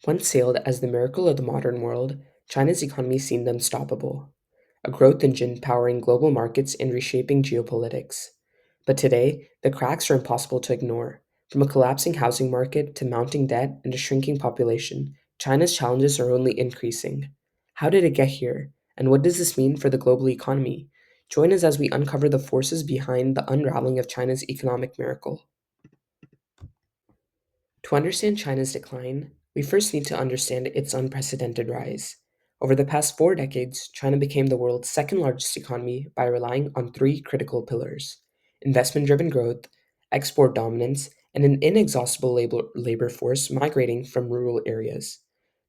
Once hailed as the miracle of the modern world, China's economy seemed unstoppable, a growth engine powering global markets and reshaping geopolitics. But today, the cracks are impossible to ignore. From a collapsing housing market to mounting debt and a shrinking population, China's challenges are only increasing. How did it get here? And what does this mean for the global economy? Join us as we uncover the forces behind the unraveling of China's economic miracle. To understand China's decline, we first need to understand its unprecedented rise. Over the past 4 decades, China became the world's second largest economy by relying on three critical pillars: investment driven growth, export dominance, and an inexhaustible labor force migrating from rural areas.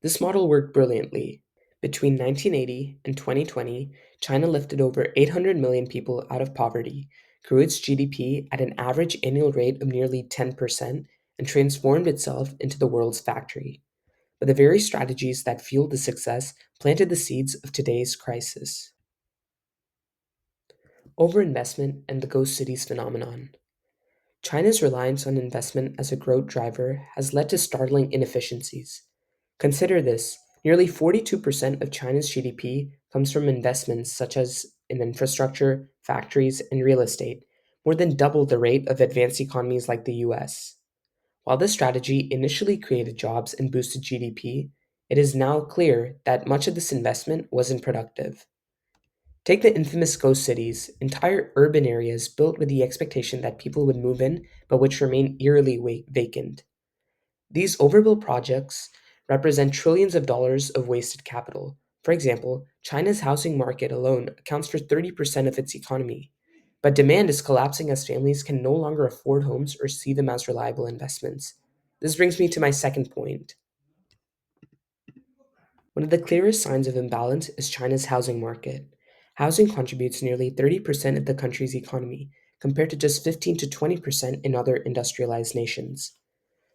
This model worked brilliantly. Between 1980 and 2020, China lifted over 800 million people out of poverty, grew its GDP at an average annual rate of nearly 10%, and transformed itself into the world's factory. But the very strategies that fueled the success planted the seeds of today's crisis. Overinvestment and the ghost cities phenomenon. China's reliance on investment as a growth driver has led to startling inefficiencies. Consider this: nearly 42% of China's GDP comes from investments such as in infrastructure, factories, and real estate, more than double the rate of advanced economies like the US. While this strategy initially created jobs and boosted GDP, it is now clear that much of this investment wasn't productive. Take the infamous ghost cities, entire urban areas built with the expectation that people would move in, but which remain eerily vacant. These overbuilt projects represent trillions of dollars of wasted capital. For example, China's housing market alone accounts for 30% of its economy. But demand is collapsing as families can no longer afford homes or see them as reliable investments. This brings me to my second point. One of the clearest signs of imbalance is China's housing market. Housing contributes nearly 30% of the country's economy, compared to just 15 to 20% in other industrialized nations.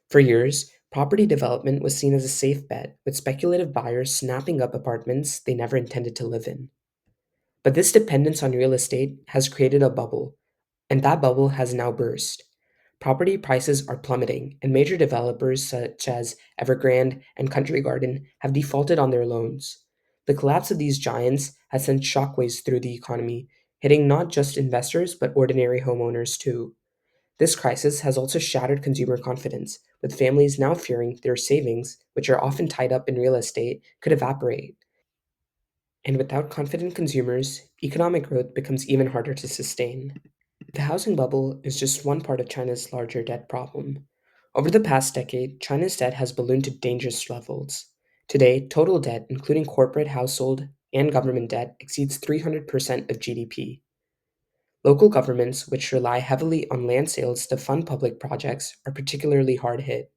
For years, property development was seen as a safe bet, with speculative buyers snapping up apartments they never intended to live in. But this dependence on real estate has created a bubble, and that bubble has now burst. Property prices are plummeting, and major developers such as Evergrande and Country Garden have defaulted on their loans. The collapse of these giants has sent shockwaves through the economy, hitting not just investors but ordinary homeowners too. This crisis has also shattered consumer confidence, with families now fearing their savings, which are often tied up in real estate, could evaporate. And without confident consumers, economic growth becomes even harder to sustain. The housing bubble is just one part of China's larger debt problem. Over the past decade, China's debt has ballooned to dangerous levels. Today, total debt, including corporate, household, and government debt, exceeds 300% of GDP. Local governments, which rely heavily on land sales to fund public projects, are particularly hard hit.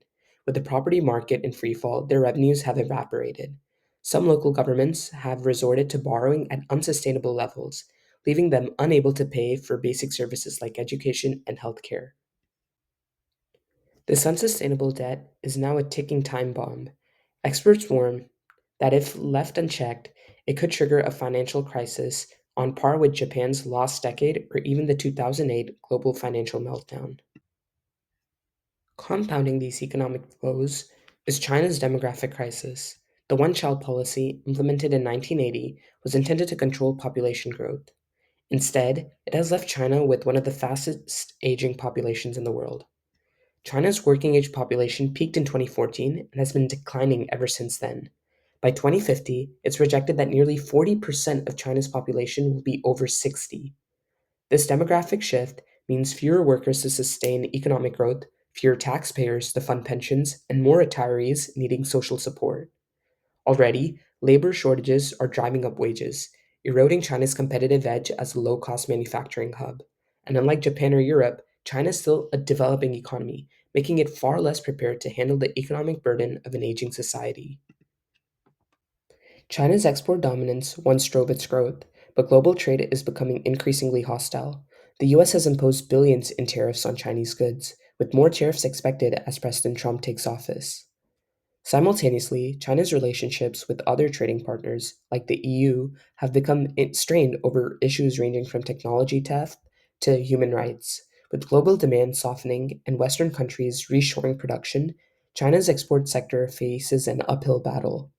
With the property market in freefall, their revenues have evaporated. Some local governments have resorted to borrowing at unsustainable levels, leaving them unable to pay for basic services like education and healthcare. This unsustainable debt is now a ticking time bomb. Experts warn that if left unchecked, it could trigger a financial crisis on par with Japan's lost decade or even the 2008 global financial meltdown. Compounding these economic woes is China's demographic crisis. The one child policy, implemented in 1980, was intended to control population growth. Instead, it has left China with one of the fastest aging populations in the world. China's working age population peaked in 2014 and has been declining ever since then. By 2050, it's projected that nearly 40% of China's population will be over 60. This demographic shift means fewer workers to sustain economic growth, fewer taxpayers to fund pensions, and more retirees needing social support. Already, labor shortages are driving up wages, eroding China's competitive edge as a low cost manufacturing hub. And unlike Japan or Europe, China is still a developing economy, making it far less prepared to handle the economic burden of an aging society. China's export dominance once drove its growth, but global trade is becoming increasingly hostile. The US has imposed billions in tariffs on Chinese goods, with more tariffs expected as President Trump takes office. Simultaneously, China's relationships with other trading partners, like the EU, have become strained over issues ranging from technology theft to human rights. With global demand softening and Western countries reshoring production, China's export sector faces an uphill battle.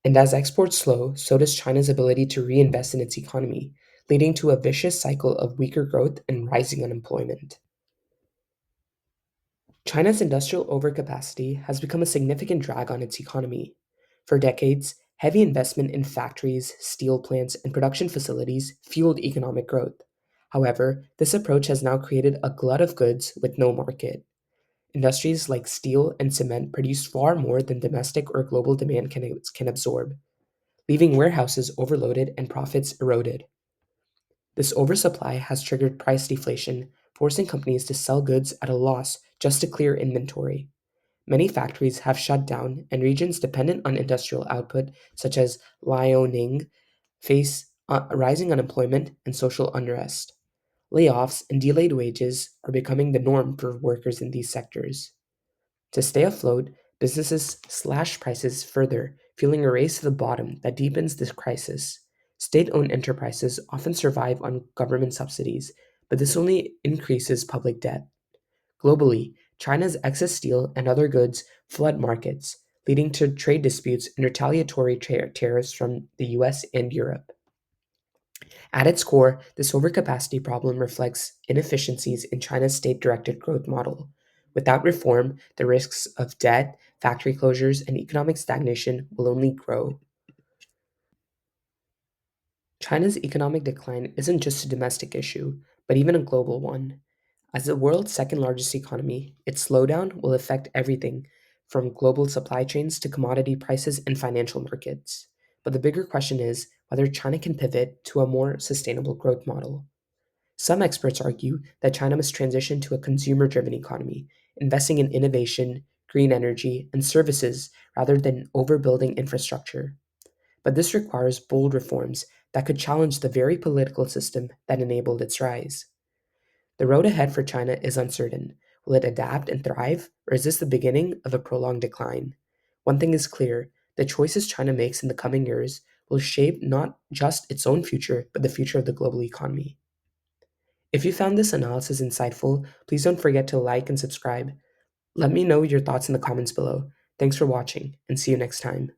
And as exports slow, so does China's ability to reinvest in its economy, leading to a vicious cycle of weaker growth and rising unemployment. China's industrial overcapacity has become a significant drag on its economy. For decades, heavy investment in factories, steel plants, and production facilities fueled economic growth. However, this approach has now created a glut of goods with no market. Industries like steel and cement produce far more than domestic or global demand can absorb, leaving warehouses overloaded and profits eroded. This oversupply has triggered price deflation, forcing companies to sell goods at a loss just to clear inventory. Many factories have shut down, and regions dependent on industrial output, such as Liaoning, face rising unemployment and social unrest. Layoffs and delayed wages are becoming the norm for workers in these sectors. To stay afloat, businesses slash prices further, fueling a race to the bottom that deepens this crisis. State owned enterprises often survive on government subsidies, but this only increases public debt. Globally, China's excess steel and other goods flood markets, leading to trade disputes and retaliatory tariffs from the US and Europe. At its core, this overcapacity problem reflects inefficiencies in China's state directed growth model. Without reform, the risks of debt, factory closures, and economic stagnation will only grow. China's economic decline isn't just a domestic issue, but even a global one. As the world's second largest economy, its slowdown will affect everything from global supply chains to commodity prices and financial markets. But the bigger question is whether China can pivot to a more sustainable growth model. Some experts argue that China must transition to a consumer driven economy, investing in innovation, green energy, and services rather than overbuilding infrastructure. But this requires bold reforms that could challenge the very political system that enabled its rise. The road ahead for China is uncertain. Will it adapt and thrive, or is this the beginning of a prolonged decline? One thing is clear: the choices China makes in the coming years will shape not just its own future, but the future of the global economy. If you found this analysis insightful, please don't forget to like and subscribe. Let me know your thoughts in the comments below. Thanks for watching, and see you next time.